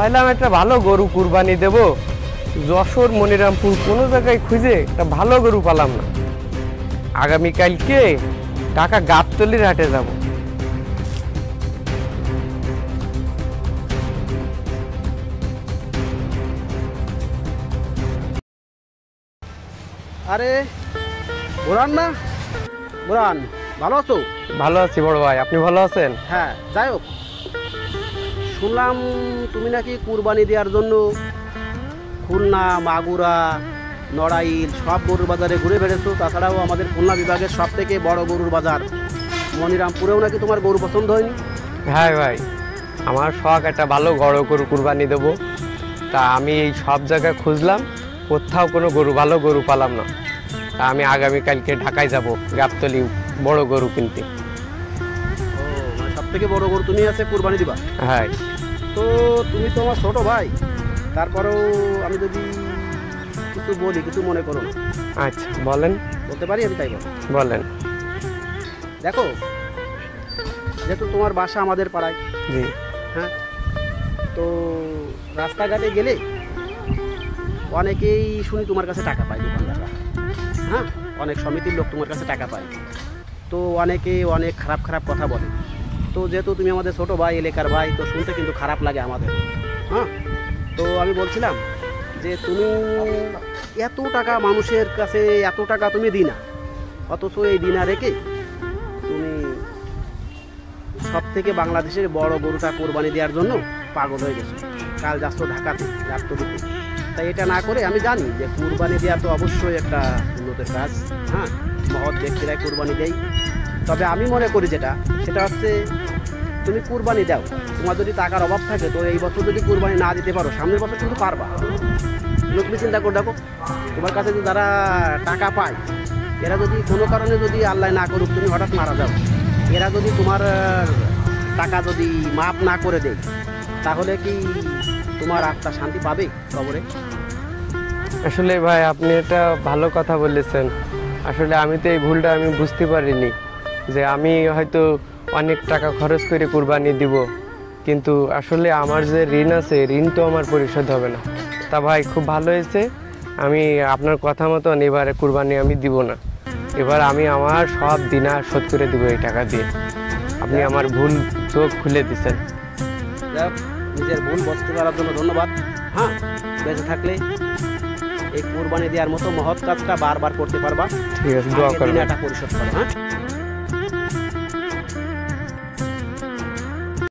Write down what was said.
চাইলাম একটা ভালো গরু কুরবানি দেব, যশোর মনিরামপুর কোনো জায়গায় খুঁজে একটা ভালো গরু পালাম না। আগামীকালকে ঢাকা গাবতলির হাটে যাব। আরে বুরহান না? বুরহান, ভালো আছো? ভালো আছি বড় ভাই, আপনি ভালো আছেন? হ্যাঁ, যাই হোক, শুনলাম তুমি নাকি কুরবানি দেওয়ার জন্য খুলনা, মাগুরা, নড়াইল সব গরুর বাজারে ঘুরে বেড়েছো। তাছাড়াও আমাদের খুলনা বিভাগের সব থেকে বড় গরুর বাজার মনিরামপুরেও নাকি তোমার গরু পছন্দ হয়নি? হ্যাঁ ভাই, আমার শখ একটা ভালো বড় গরু কুরবানি দেব। তা আমি এই সব জায়গায় খুঁজলাম, কোথাও কোনো ভালো গরু পালাম না। তা আমি আগামীকালকে ঢাকায় যাব গাবতলি বড় গরু কিনতে। ও, মানে সব থেকে বড় গরু তুমি আছে কুরবানি দিবা? হ্যাঁ। তো তুমি তো আমার ছোট ভাই, তারপরেও আমি যদি কিছু বলি, কিছু মনে করো না। আচ্ছা বলেন। বলতে পারি? আমি তাই বলেন। দেখো, যেহেতু তোমার বাসা আমাদের পাড়ায়, জি। হ্যাঁ, তো রাস্তাঘাটে গেলে অনেকেই শুনি তোমার কাছে টাকা পায়, দোকানদাররা। হ্যাঁ, অনেক সমিতির লোক তোমার কাছে টাকা পায়, তো অনেকে অনেক খারাপ খারাপ কথা বলে। তো যেহেতু তুমি আমাদের ছোটো ভাই, এলাকার ভাই, তো শুনতে কিন্তু খারাপ লাগে আমাদের। হ্যাঁ, তো আমি বলছিলাম যে তুমি এত টাকা মানুষের কাছে, এত টাকা তুমি দিই না, অথচ এই দিনা রেখে তুমি সব থেকে বাংলাদেশের বড় গরুটা কোরবানি দেওয়ার জন্য পাগল হয়ে গেছো। কাল যাচ্ছ ঢাকাতে, গাবতলীতে। তাই এটা না করে, আমি জানি যে কুরবানি দেওয়া তো অবশ্যই একটা উন্নতের কাজ। হ্যাঁ, মহৎ ব্যক্তিরাই কুরবানি দেয়। তবে আমি মনে করি সেটা হচ্ছে তুমি কুরবানি দাও, তোমার যদি টাকার অভাব থাকে, তো এই বছর যদি কুরবানি না দিতে পারো, সামনের বছর কিন্তু পারবা। তুমি চিন্তা করে দেখো, তোমার কাছে যদি যারা টাকা পায়, এরা যদি কোনো কারণে, যদি আল্লাহ না করুক তুমি হঠাৎ মারা যাও, এরা যদি তোমার টাকা যদি মাপ না করে দেয়, তাহলে কি তোমার আত্মা শান্তি পাবে কবরে? আসলে ভাই আপনি এটা ভালো কথা বলেছেন। আসলে আমি তো এই ভুলটা আমি বুঝতে পারিনি, যে আমি হয়তো অনেক টাকা খরচ করে কুরবানি দিব, কিন্তু আসলে আমার যে ঋণ আছে, ঋণ তো আমার পরিশোধ হবে না। তা ভাই খুব ভালো হয়েছে, আমি আপনার কথা মতন এবারে কুরবানি আমি দিব না। এবার আমি আমার সব দিনা শোধ করে দেবো এই টাকা দিয়ে। আপনি আমার ভুল চোখ খুলে দিচ্ছেন। নিজের ভুল বুঝতে পারার জন্য ধন্যবাদ। হ্যাঁ, বেঁচে থাকলে এই কুরবানি দেওয়ার মতো মহৎ কাজটা বারবার করতে পারবা। ঠিক আছে, দোয়া করবেন। পরিশোধ করো। হ্যাঁ।